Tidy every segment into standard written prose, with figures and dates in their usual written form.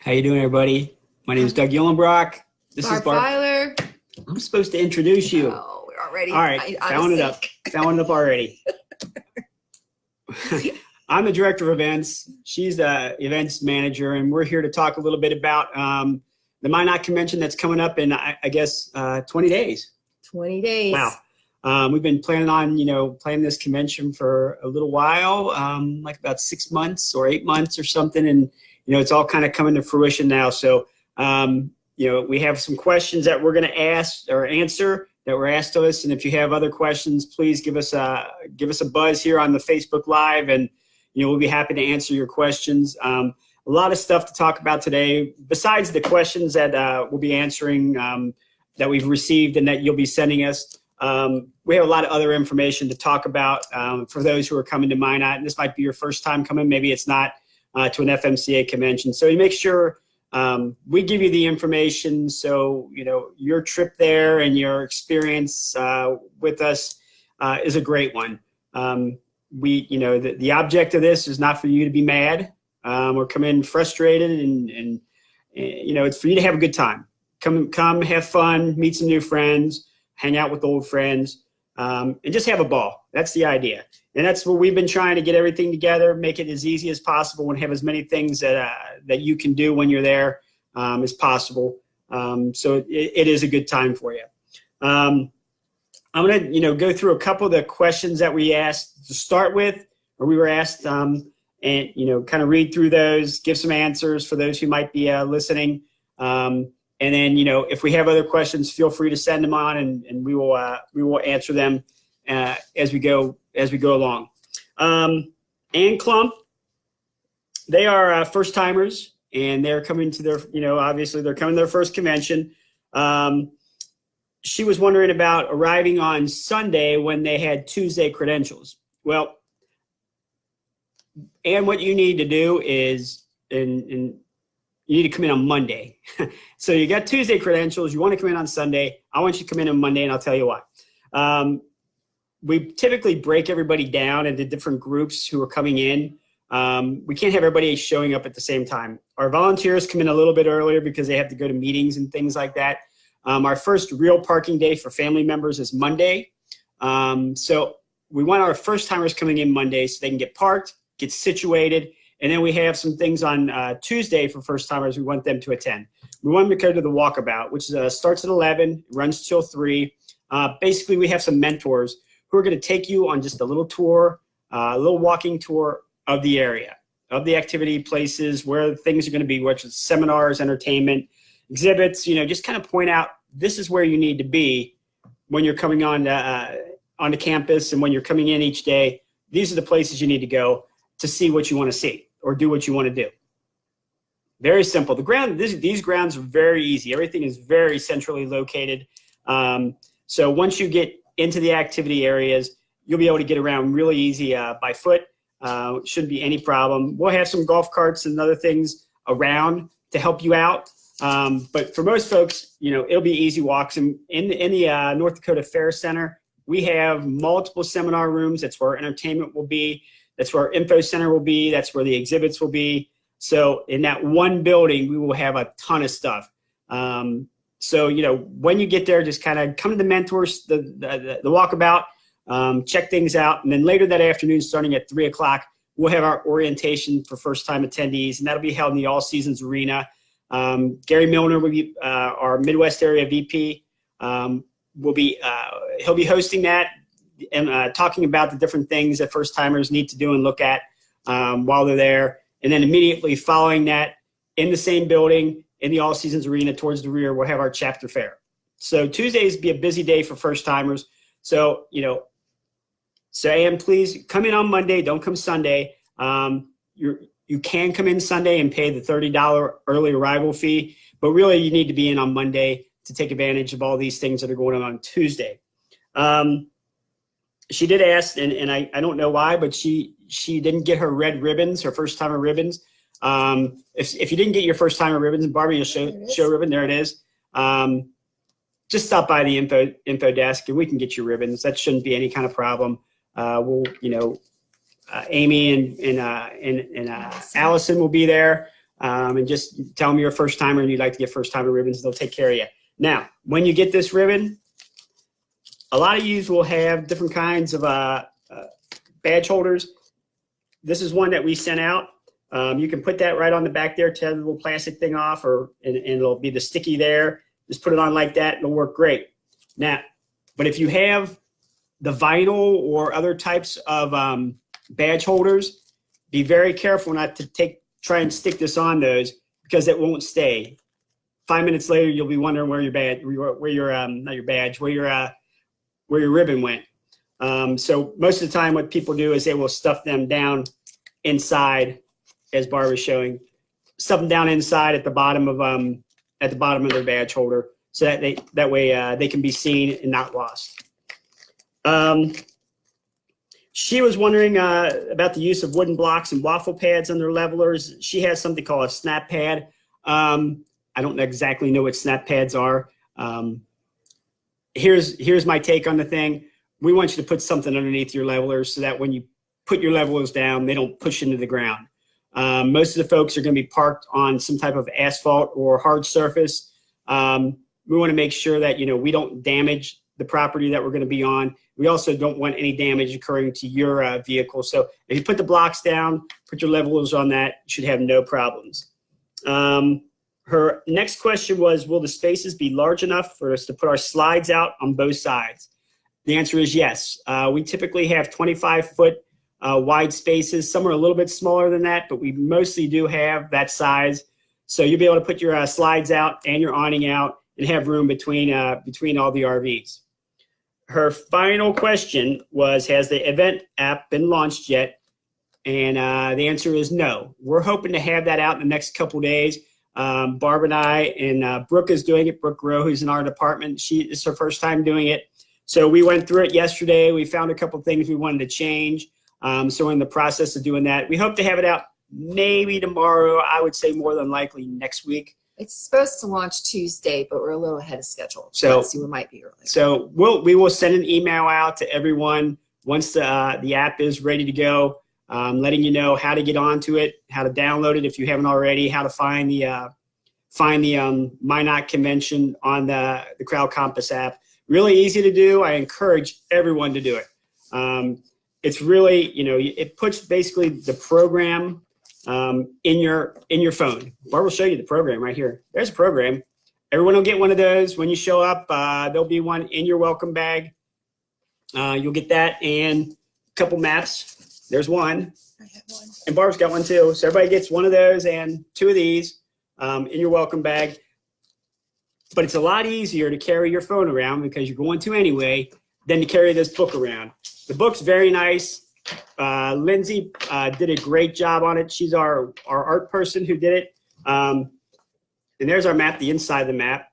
How you doing, everybody? My name is Doug Uhlenbrock. This is Barb Barb. Feiler. I'm supposed to introduce you. Oh, we're already. All right, found it up. Found it up already. I'm the director of events. She's the events manager, and we're here to talk a little bit about the Minot convention that's coming up in, I guess, 20 days. 20 days. Wow. We've been planning on, planning this convention for a little while, like about 6 months or 8 months or something. And, it's all kind of coming to fruition now. So, we have some questions that we're going to ask or answer that were asked of us. And if you have other questions, please give us a buzz here on the Facebook Live, and we'll be happy to answer your questions. A lot of stuff to talk about today, besides the questions that we'll be answering that we've received and that you'll be sending us. We have a lot of other information to talk about for those who are coming to Minot. And this might be your first time coming. Maybe it's not to an FMCA convention. So you make sure we give you the information. So, your trip there and your experience with us is a great one. The object of this is not for you to be mad or come in frustrated, and it's for you to have a good time. Come, have fun, meet some new friends, hang out with old friends, and just have a ball. That's the idea. And that's what we've been trying to get everything together, make it as easy as possible, and have as many things that you can do when you're there as possible. So it is a good time for you. I'm going to, go through a couple of the questions that we asked to start with, or we were asked, and, kind of read through those, give some answers for those who might be listening. And then, if we have other questions, feel free to send them on, and we will answer them as we go along. Ann Klump, they are first timers, and they're coming to their, obviously they're coming to their first convention. She was wondering about arriving on Sunday when they had Tuesday credentials. Well, and what you need to do is, you need to come in on Monday. So you got Tuesday credentials. You want to come in on Sunday. I want you to come in on Monday, and I'll tell you why. We typically break everybody down into different groups who are coming in. We can't have everybody showing up at the same time. Our volunteers come in a little bit earlier because they have to go to meetings and things like that. Our first real parking day for family members is Monday. So we want our first timers coming in Monday so they can get parked, get situated. And then we have some things on Tuesday for first timers we want them to attend. We want them to go to the walkabout, which starts at 11, runs till 3. Basically, we have some mentors who are going to take you on just a little tour, a little walking tour of the area, of the activity places, where things are going to be, which is seminars, entertainment, exhibits, just kind of point out this is where you need to be when you're coming onto campus, and when you're coming in each day. These are the places you need to go to see what you want to see or do what you want to do. Very simple. These grounds are very easy. Everything is very centrally located. So once you get into the activity areas, you'll be able to get around really easy by foot. Shouldn't be any problem. We'll have some golf carts and other things around to help you out. But for most folks, it'll be easy walks. And in the North Dakota Fair Center, we have multiple seminar rooms. That's where our entertainment will be. That's where our info center will be. That's where the exhibits will be. So in that one building, we will have a ton of stuff. So, when you get there, just kind of come to the mentors, the walkabout, check things out. And then later that afternoon, starting at 3 o'clock, we'll have our orientation for first-time attendees, and that'll be held in the All Seasons Arena. Gary Milner will be our Midwest area VP. He'll be hosting that and talking about the different things that first-timers need to do and look at while they're there. And then immediately following that, in the same building, in the All Seasons Arena towards the rear, we'll have our chapter fair. So Tuesdays be a busy day for first-timers. So, Ann, please come in on Monday. Don't come Sunday. You can come in Sunday and pay the $30 early arrival fee, but really you need to be in on Monday to take advantage of all these things that are going on Tuesday. She did ask, and I don't know why, but she didn't get her red ribbons, her first-timer ribbons. If you didn't get your first-timer ribbons, Barbie will show ribbon. There it is. Just stop by the info desk and we can get you ribbons. That shouldn't be any kind of problem. We'll, Amy and Allison will be there. and just tell them you're a first timer and you'd like to get first timer ribbons. They'll take care of you. Now, when you get this ribbon, a lot of you will have different kinds of badge holders. This is one that we sent out. You can put that right on the back there, tear the little plastic thing off, and it'll be the sticky there. Just put it on like that, it'll work great. Now, but if you have the vinyl or other types of badge holders, be very careful not to try and stick this on those, because it won't stay. 5 minutes later, you'll be wondering where your badge, not your badge, where your ribbon went. So most of the time, what people do is they will stuff them down inside, as Barb is showing, stuff them down inside at the bottom of their badge holder, so that way they can be seen and not lost. She was wondering about the use of wooden blocks and waffle pads on their levelers. She has something called a snap pad. I don't exactly know what snap pads are. Here's my take on the thing. We want you to put something underneath your levelers so that when you put your levelers down, they don't push into the ground. Most of the folks are going to be parked on some type of asphalt or hard surface. We want to make sure that we don't damage the property that we're going to be on. We also don't want any damage occurring to your vehicle. So if you put the blocks down, put your levelers on that, you should have no problems. Her next question was, will the spaces be large enough for us to put our slides out on both sides? The answer is yes. We typically have 25-foot wide spaces. Some are a little bit smaller than that, but we mostly do have that size. So you'll be able to put your slides out and your awning out and have room between all the RVs. Her final question was, has the event app been launched yet? And the answer is no. We're hoping to have that out in the next couple days. Barb and I, and Brooke is doing it. Brooke Rowe, who's in our department, it's her first time doing it. So we went through it yesterday. We found a couple things we wanted to change. So we're in the process of doing that. We hope to have it out maybe tomorrow. I would say more than likely next week. It's supposed to launch Tuesday, but we're a little ahead of schedule. So we might be early. So we will send an email out to everyone once the app is ready to go, letting you know how to get onto it, how to download it if you haven't already, how to find the Minot convention on the Crowd Compass app. Really easy to do. I encourage everyone to do it. It's really, it puts basically the program in your phone. Barb will show you the program right here. There's a program. Everyone will get one of those when you show up. There'll be one in your welcome bag. You'll get that and a couple maps. There's one. I have one. And Barb's got one too. So everybody gets one of those and two of these in your welcome bag. But it's a lot easier to carry your phone around, because you're going to anyway, than to carry this book around. The book's very nice. Lindsay did a great job on it. She's our art person who did it. And there's our map, the inside of the map,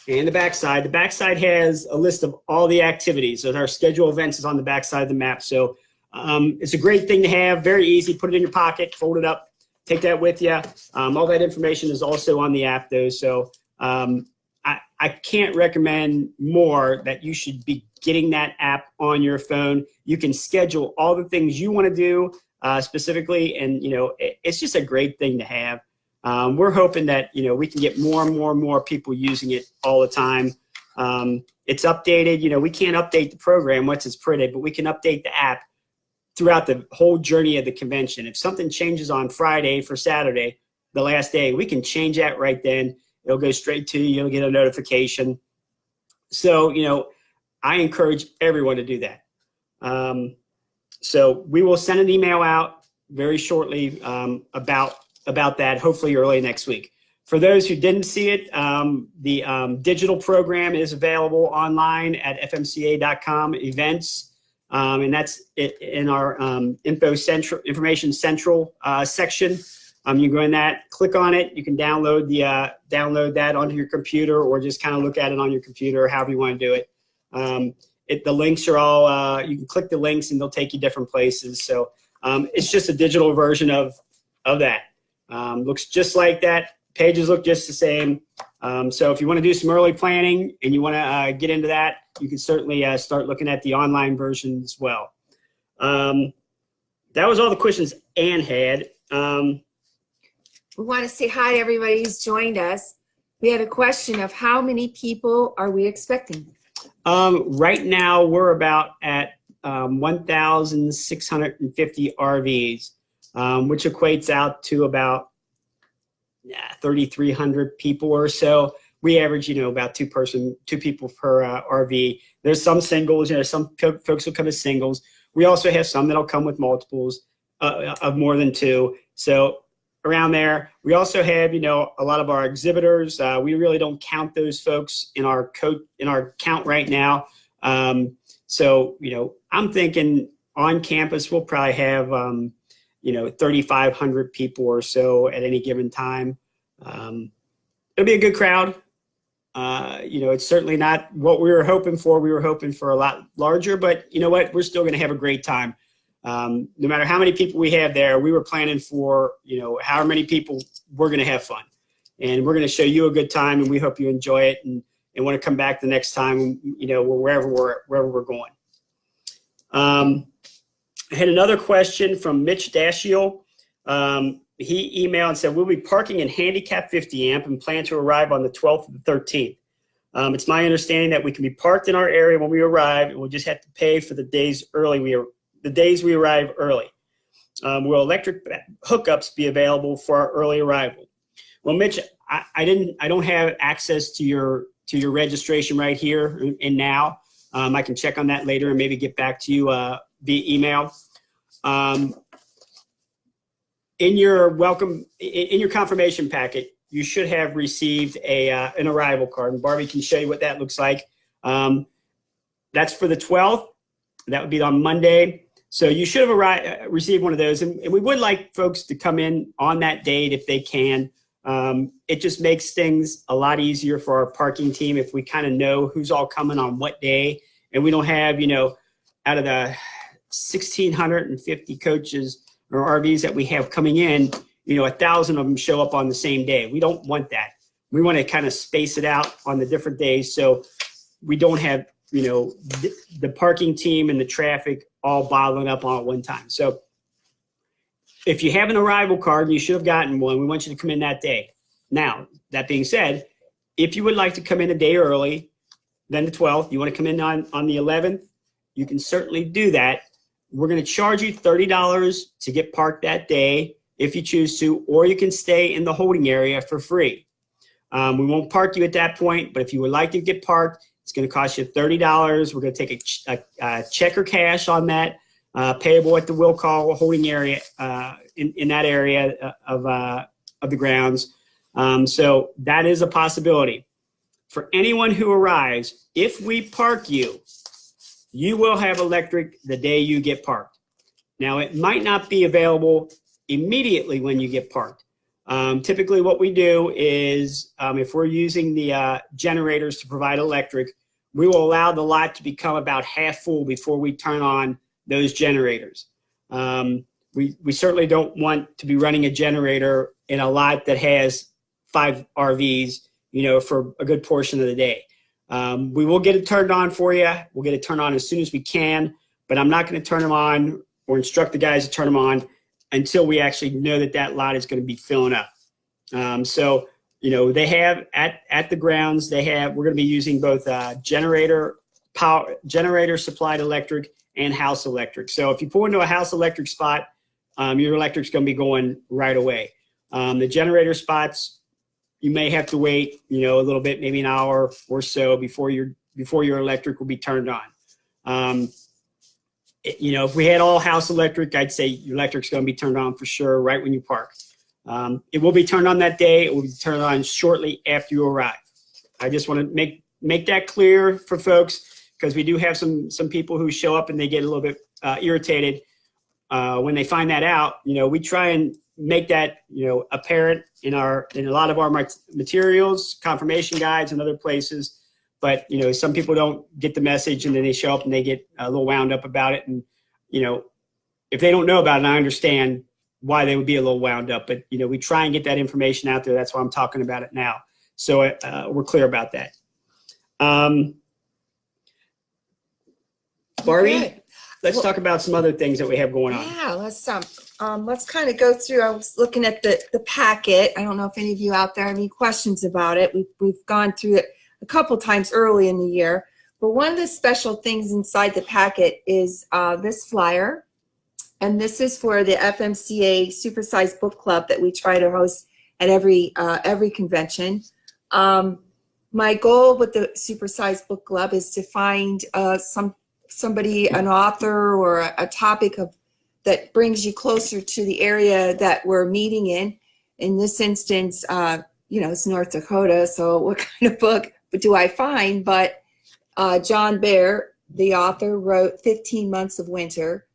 and the backside. The backside has a list of all the activities. So our schedule events is on the backside of the map. So it's a great thing to have, very easy. Put it in your pocket, fold it up, take that with you. All that information is also on the app, though. So I can't recommend more that you should be getting that app on your phone. You can schedule all the things you want to do specifically, and it's just a great thing to have. We're hoping that we can get more and more people using it all the time. It's updated. We can't update the program once it's printed, but we can update the app throughout the whole journey of the convention. If something changes on Friday for Saturday, the last day, we can change that right then. It'll go straight to you. You'll get a notification. So, I encourage everyone to do that. So we will send an email out very shortly about that, hopefully early next week. For those who didn't see it, the digital program is available online at fmca.com events, and that's in our information central section. You can go in that, click on it. You can download that onto your computer, or just kind of look at it on your computer, however you want to do it. The links are all, you can click the links and they'll take you different places. So it's just a digital version of that. Looks just like that. Pages look just the same. So if you want to do some early planning and you want to get into that, you can certainly start looking at the online version as well. That was all the questions Ann had. we want to say hi to everybody who's joined us. We had a question of how many people are we expecting? Right now, we're about at 1,650 RVs, which equates out to about 3,300 people or so. We average, about two people per RV. There's some singles, some folks will come as singles. We also have some that'll come with multiples of more than two. So around there, we also have, a lot of our exhibitors. We really don't count those folks in our count right now. So, I'm thinking on campus, we'll probably have, 3,500 people or so at any given time. It'll be a good crowd. It's certainly not what we were hoping for. We were hoping for a lot larger, but you know what? We're still going to have a great time. No matter how many people we have there, we were planning for, however many people, we're going to have fun. And we're going to show you a good time, and we hope you enjoy it and want to come back the next time, wherever we're going. I had another question from Mitch Dashiell. He emailed and said, we'll be parking in handicap 50 amp and plan to arrive on the 12th and the 13th. It's my understanding that we can be parked in our area when we arrive, and we'll just have to pay for the days we arrive early. Will electric hookups be available for our early arrival? Well, Mitch, I don't have access to your registration right here and now. I can check on that later and maybe get back to you via email. In your confirmation packet, you should have received an arrival card, and Barbie can show you what that looks like. That's for the 12th. That would be on Monday. So you should have received one of those, and we would like folks to come in on that date if they can. It just makes things a lot easier for our parking team if we kind of know who's all coming on what day, and we don't have, out of the 1,650 coaches or RVs that we have coming in, 1,000 of them show up on the same day. We don't want that. We want to kind of space it out on the different days so we don't have, the parking team and the traffic all bottling up on at one time. So if you have an arrival card, and you should have gotten one, we want you to come in that day. Now, that being said, if you would like to come in a day early than the 12th, you want to come in on the 11th, you can certainly do that. We're going to charge you $30 to get parked that day if you choose to, or you can stay in the holding area for free. We won't park you at that point, but if you would like to get parked, it's going to cost you $30. We're going to take a check or cash on that, payable at the will call holding area in that area of the grounds. So that is a possibility. For anyone who arrives, if we park you, you will have electric the day you get parked. Now, it might not be available immediately when you get parked. Typically what we do is if we're using the generators to provide electric, we will allow the lot to become about half full before we turn on those generators. We certainly don't want to be running a generator in a lot that has 5 RVs, for a good portion of the day. We will get it turned on for you. We'll get it turned on as soon as we can, but I'm not going to turn them on or instruct the guys to turn them on until we actually know that lot is going to be filling up. So, they have at the grounds, we're going to be using both generator supplied electric and house electric. So if you pull into a house electric spot, your electric's going to be going right away. The generator spots, you may have to wait, a little bit, maybe an hour or so before your electric will be turned on. If we had all house electric, I'd say your electric's going to be turned on for sure right when you park. It will be turned on that day. It will be turned on shortly after you arrive. I just want to make that clear for folks, because we do have some people who show up and they get a little bit irritated when they find that out. We try and make that apparent in a lot of our materials, confirmation guides, and other places. But some people don't get the message, and then they show up and they get a little wound up about it. And if they don't know about it, I understand why they would be a little wound up. But we try and get that information out there. That's why I'm talking about it now. So we're clear about that. Barbie, Okay. let's talk about some other things that we have going on. Yeah, let's Let's kind of go through. I was looking at the packet. I don't know if any of you out there have any questions about it. We've gone through it a couple times early in the year. But one of the special things inside the packet is this flyer. And this is for the FMCA Supersized Book Club that we try to host at every convention. My goal with the Supersized Book Club is to find somebody, an author or a topic that brings you closer to the area that we're meeting in. In this instance, it's North Dakota, so what kind of book do I find? But John Baer, the author, wrote 15 Months of Winter.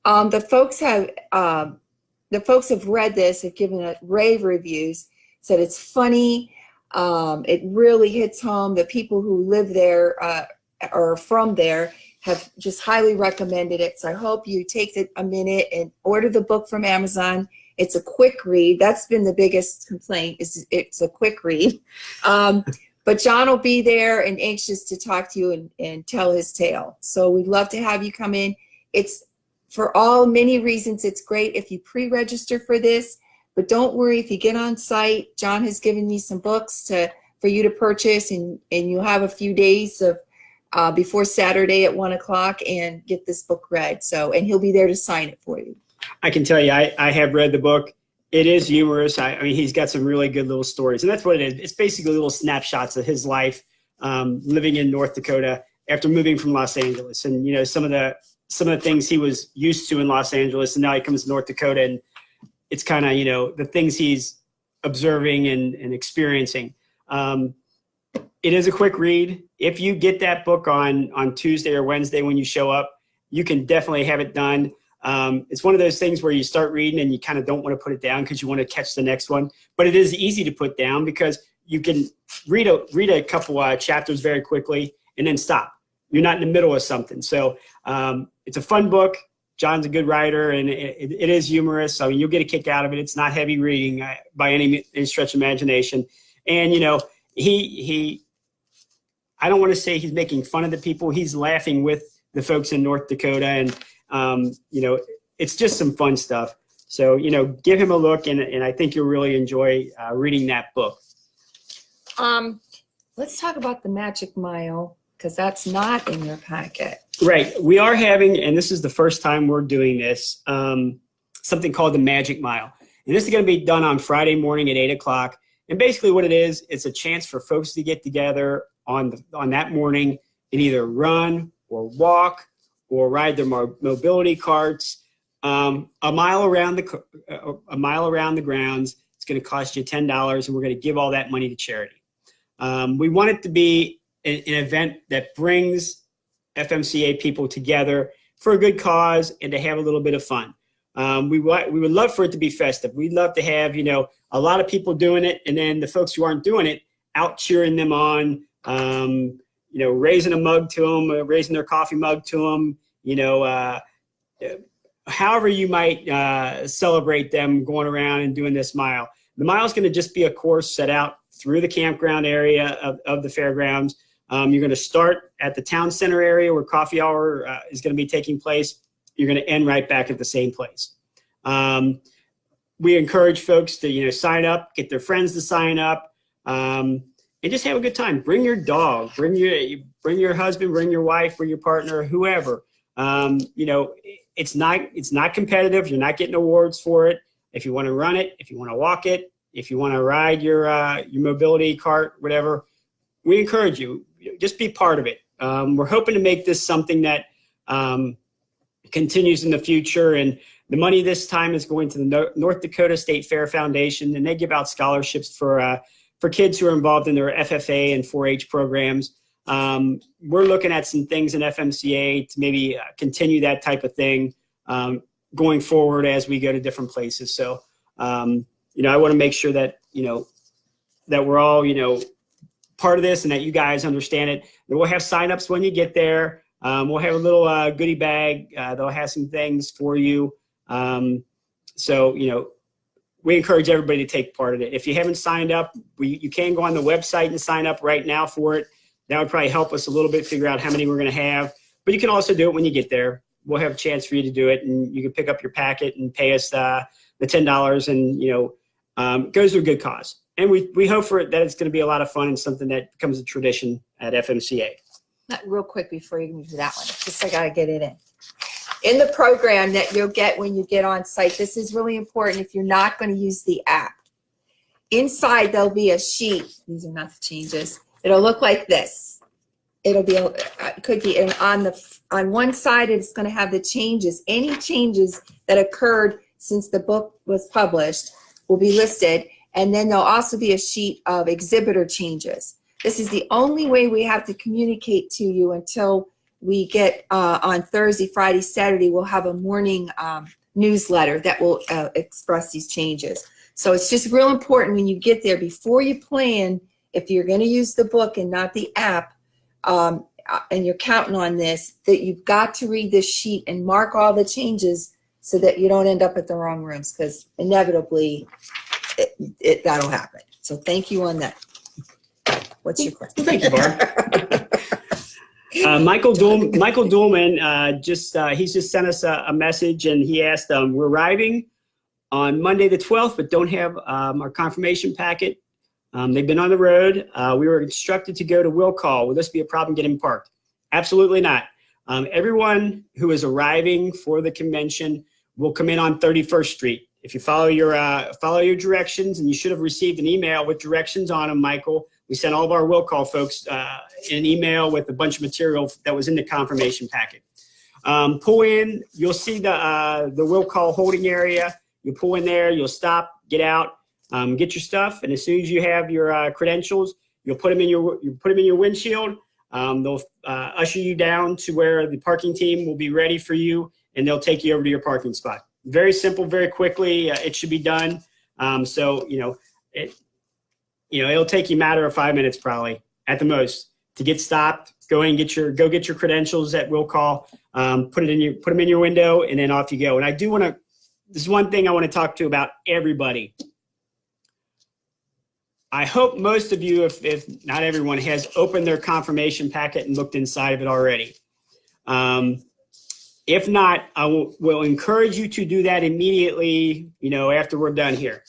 The folks have read this, have given it rave reviews, said it's funny. It really hits home. The people who live there or from there have just highly recommended it. So I hope you take a minute and order the book from Amazon. It's a quick read. That's been the biggest complaint, is it's a quick read. But John will be there and anxious to talk to you and tell his tale. So we'd love to have you come in. It's for many reasons, it's great if you pre-register for this, but don't worry if you get on site. John has given me some books for you to purchase, and you'll have a few days of before Saturday at 1 o'clock and get this book read. And he'll be there to sign it for you. I can tell you, I have read the book. It is humorous. I mean, he's got some really good little stories, and that's what it is. It's basically little snapshots of his life living in North Dakota after moving from Los Angeles, and some of the things he was used to in Los Angeles, and now he comes to North Dakota, and it's kind of the things he's observing and experiencing. It is a quick read. If you get that book on Tuesday or Wednesday when you show up, you can definitely have it done. It's one of those things where you start reading and you kind of don't want to put it down because you want to catch the next one. But it is easy to put down because you can read a couple chapters very quickly and then stop. You're not in the middle of something. So it's a fun book. John's a good writer, and it is humorous. So you'll get a kick out of it. It's not heavy reading by any stretch of imagination. And, he I don't want to say he's making fun of the people. He's laughing with the folks in North Dakota, and it's just some fun stuff. So, give him a look, and I think you'll really enjoy reading that book. Let's talk about the Magic Mile, because that's not in your packet. Right. We are having, and this is the first time we're doing this, something called the Magic Mile. And this is going to be done on Friday morning at 8 o'clock. And basically what it is, it's a chance for folks to get together on that morning and either run or walk or ride their mobility carts a mile around the grounds. It's going to cost you $10, and we're going to give all that money to charity. We want it to be an event that brings FMCA people together for a good cause and to have a little bit of fun. We would love for it to be festive. We'd love to have, a lot of people doing it, and then the folks who aren't doing it out cheering them on, raising a mug to them, raising their coffee mug to them, however you might celebrate them going around and doing this mile. The mile is going to just be a course set out through the campground area of the fairgrounds. You're going to start at the town center area where coffee hour is going to be taking place. You're going to end right back at the same place. We encourage folks to, sign up, get their friends to sign up, and just have a good time. Bring your dog, bring your husband, bring your wife, bring your partner, whoever. It's not competitive. You're not getting awards for it. If you want to run it, if you want to walk it, if you want to ride your mobility cart, whatever, we encourage you. Just be part of it. We're hoping to make this something that continues in the future. And the money this time is going to the North Dakota State Fair Foundation, and they give out scholarships for kids who are involved in their FFA and 4-H programs. We're looking at some things in FMCA to maybe continue that type of thing going forward as we go to different places. So, I want to make sure that, that we're all, part of this and that you guys understand it. We'll have signups when you get there. We'll have a little goodie bag. They'll have some things for you. So, we encourage everybody to take part of it. If you haven't signed up, you can go on the website and sign up right now for it. That would probably help us a little bit figure out how many we're going to have. But you can also do it when you get there. we'll have a chance for you to do it, and you can pick up your packet and pay us the $10, and it goes to a good cause. And we hope that it's going to be a lot of fun and something that becomes a tradition at FMCA. Real quick before you move to that one, just I got to get it in. In the program that you'll get when you get on site, this is really important if you're not going to use the app. Inside, there'll be a sheet. These are not the changes. It'll look like this. It'll be, it could be, and on one side, it's going to have the changes. Any changes that occurred since the book was published will be listed. And then there'll also be a sheet of exhibitor changes. This is the only way we have to communicate to you until we get on Thursday, Friday, Saturday, we'll have a morning newsletter that will express these changes. So it's just real important when you get there, before you plan, if you're going to use the book and not the app, and you're counting on this, that you've got to read this sheet and mark all the changes so that you don't end up at the wrong rooms, because inevitably that'll happen. So thank you on that. What's your question? Thank you, Barb. Michael Duhlman he's just sent us a message, and he asked, we're arriving on Monday the 12th, but don't have our confirmation packet. They've been on the road. We were instructed to go to will call. Will this be a problem getting parked? Absolutely not. Everyone who is arriving for the convention will come in on 31st Street. If you follow your directions, and you should have received an email with directions on them, Michael. We sent all of our will call folks an email with a bunch of material that was in the confirmation packet. Pull in, you'll see the will call holding area. You pull in there, you'll stop, get out, get your stuff, and as soon as you have your credentials, you'll put them in your windshield. They'll usher you down to where the parking team will be ready for you, and they'll take you over to your parking spot. Very simple, very quickly. It should be done. It'll take you a matter of 5 minutes probably at the most to get stopped. Go get your credentials at will call. Put them in your window, and then off you go. And I do want to. This is one thing I want to talk to about everybody. I hope most of you, if not everyone, has opened their confirmation packet and looked inside of it already. If not, I will encourage you to do that immediately, after we're done here.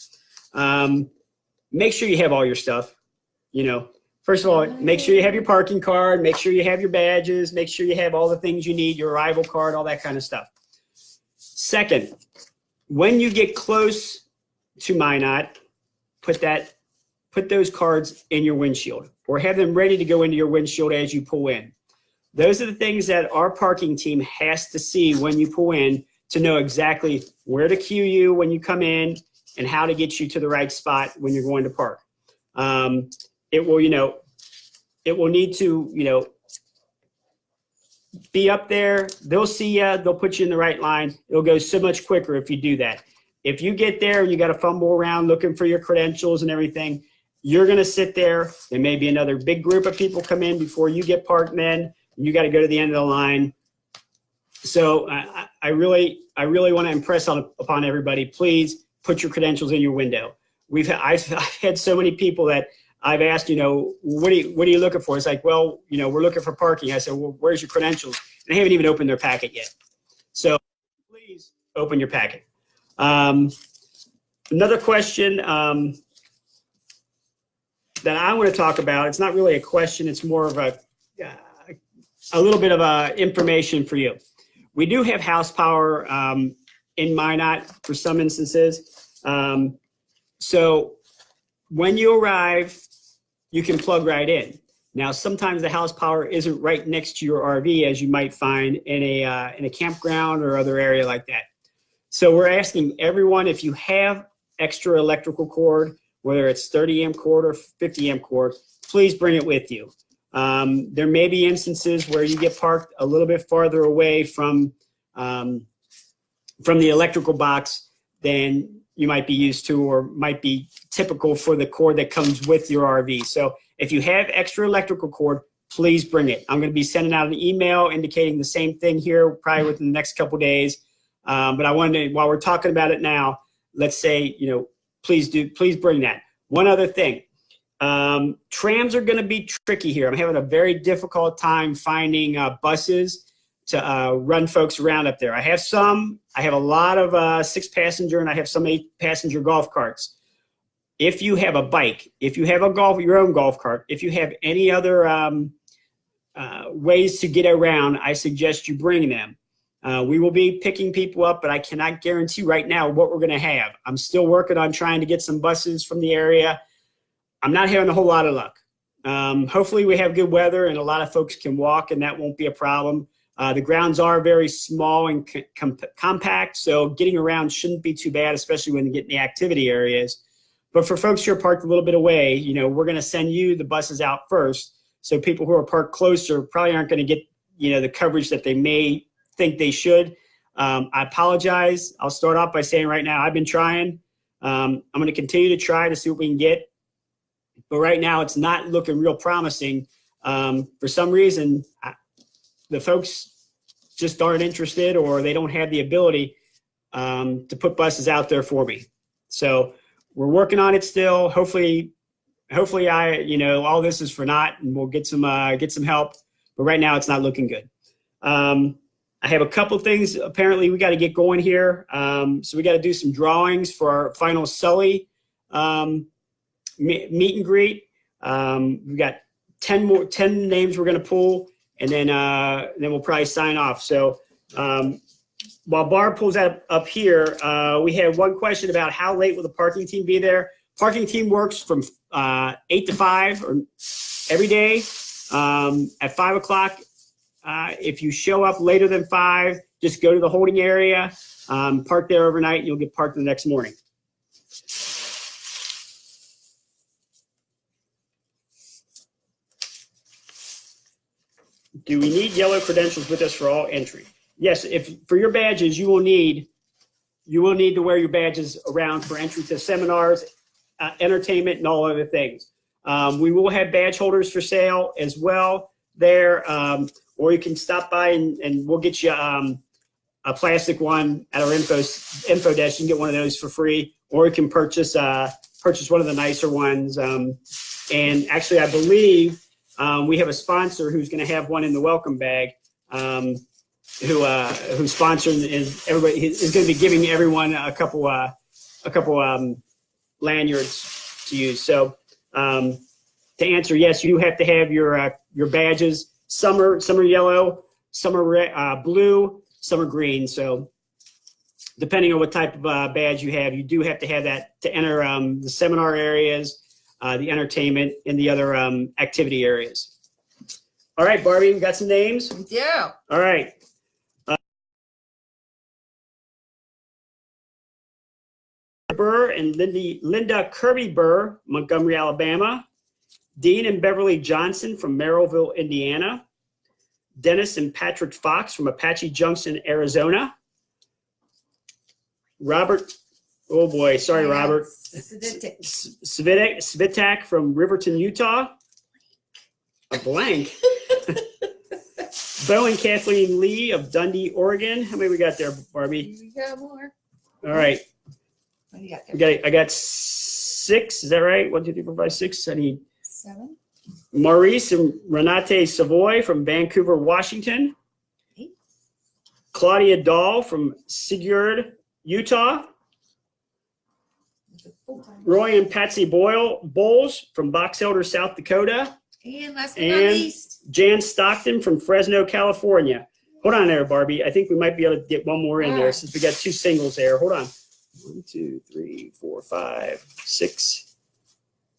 Make sure you have all your stuff. First of all, make sure you have your parking card, make sure you have your badges, make sure you have all the things you need, your arrival card, all that kind of stuff. Second, when you get close to Minot, put those cards in your windshield, or have them ready to go into your windshield as you pull in. Those are the things that our parking team has to see when you pull in, to know exactly where to queue you when you come in and how to get you to the right spot when you're going to park. It will need to, be up there. They'll see you. They'll put you in the right line. It'll go so much quicker if you do that. If you get there and you got to fumble around looking for your credentials and everything, you're going to sit there. There may be another big group of people come in before you get parked, then you got to go to the end of the line. So I really want to impress upon everybody. Please put your credentials in your window. I've had so many people that I've asked, what are you looking for? It's like, well, we're looking for parking. I said, well, where's your credentials? And they haven't even opened their packet yet. So please open your packet. Another question that I want to talk about, it's not really a question, it's more of a little bit of information for you. We do have house power in Minot for some instances. So when you arrive, you can plug right in. Now, sometimes the house power isn't right next to your RV, as you might find in a campground or other area like that. So we're asking everyone, if you have extra electrical cord, whether it's 30 amp cord or 50 amp cord, please bring it with you. There may be instances where you get parked a little bit farther away from the electrical box than you might be used to, or might be typical for the cord that comes with your RV. So if you have extra electrical cord, please bring it. I'm going to be sending out an email indicating the same thing here, probably within the next couple days. But I wanted to, while we're talking about it now, let's say, please bring that. One other thing, trams are going to be tricky here. I'm having a very difficult time finding buses to run folks around up there. I have a lot of 6-passenger, and I have some 8-passenger golf carts. If you have a bike, if you have your own golf cart, if you have any other ways to get around, I suggest you bring them. We will be picking people up, but I cannot guarantee right now what we're going to have. I'm still working on trying to get some buses from the area. I'm not having a whole lot of luck. Hopefully we have good weather and a lot of folks can walk, and that won't be a problem. The grounds are very small and compact, so getting around shouldn't be too bad, especially when you get in the activity areas. But for folks who are parked a little bit away, we're going to send you the buses out first. So people who are parked closer probably aren't going to get, the coverage that they may think they should. I apologize. I'll start off by saying right now, I've been trying. I'm going to continue to try to see what we can get. But right now, it's not looking real promising. For some reason, the folks just aren't interested, or they don't have the ability to put buses out there for me. So we're working on it still. Hopefully all this is for naught, and we'll get some help. But right now, it's not looking good. I have a couple things. Apparently, we got to get going here. So we got to do some drawings for our final Sully meet and greet. We've got 10 names we're going to pull, and then we'll probably sign off. So while Barb pulls that up here, we have one question about how late will the parking team be there. Parking team works from 8 to 5 or every day. At 5 o'clock, if you show up later than 5, just go to the holding area, park there overnight, and you'll get parked the next morning. Do we need yellow credentials with us for all entry? Yes, for your badges, you will need to wear your badges around for entry to seminars, entertainment, and all other things. We will have badge holders for sale as well there, or you can stop by and we'll get you a plastic one at our info desk. You can get one of those for free, or you can purchase one of the nicer ones. And actually, I believe we have a sponsor who's going to have one in the welcome bag. Who's sponsoring, and everybody is going to be giving everyone a couple lanyards to use. So to answer, yes, you have to have your badges. Some are yellow, some are blue, some are green. So depending on what type of badge you have, you do have to have that to enter the seminar areas, the entertainment, and the other activity areas. All right, Barbie, we got some names? Yeah. All right. Burr and Linda Kirby Burr, Montgomery, Alabama. Dean and Beverly Johnson from Merrillville, Indiana. Dennis and Patrick Fox from Apache Junction, Arizona. Robert, oh boy, sorry, Robert. Svitak from Riverton, Utah. A blank. Bo and Kathleen Lee of Dundee, Oregon. How many we got there, Barbie? We got more. All right. What do you got there? I got 6. Is that right? 1, 2, 3, 4, 5, 6. I need 7. Maurice and Renate Savoy from Vancouver, Washington. 8. Claudia Dahl from Sigurd, Utah. Roy and Patsy Bowles from Box Elder, South Dakota. And last but not least, Jan Stockton from Fresno, California. Hold on there, Barbie. I think we might be able to get one more in there since we got 2 singles there. Hold on. 1, 2, 3, 4, 5, 6,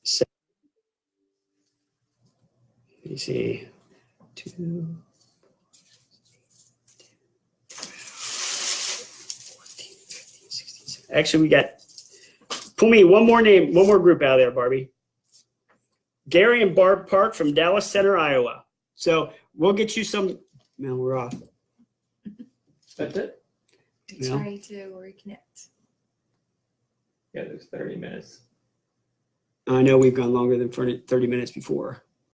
7. Let me see. 2. 14, 15, 16, 17. Actually, we got. Pull me one more group out of there, Barbie. Gary and Barb Park from Dallas Center, Iowa. So we'll get you some. No, we're off. That's it? trying to reconnect. Yeah, there's 30 minutes. I know we've gone longer than 30 minutes before.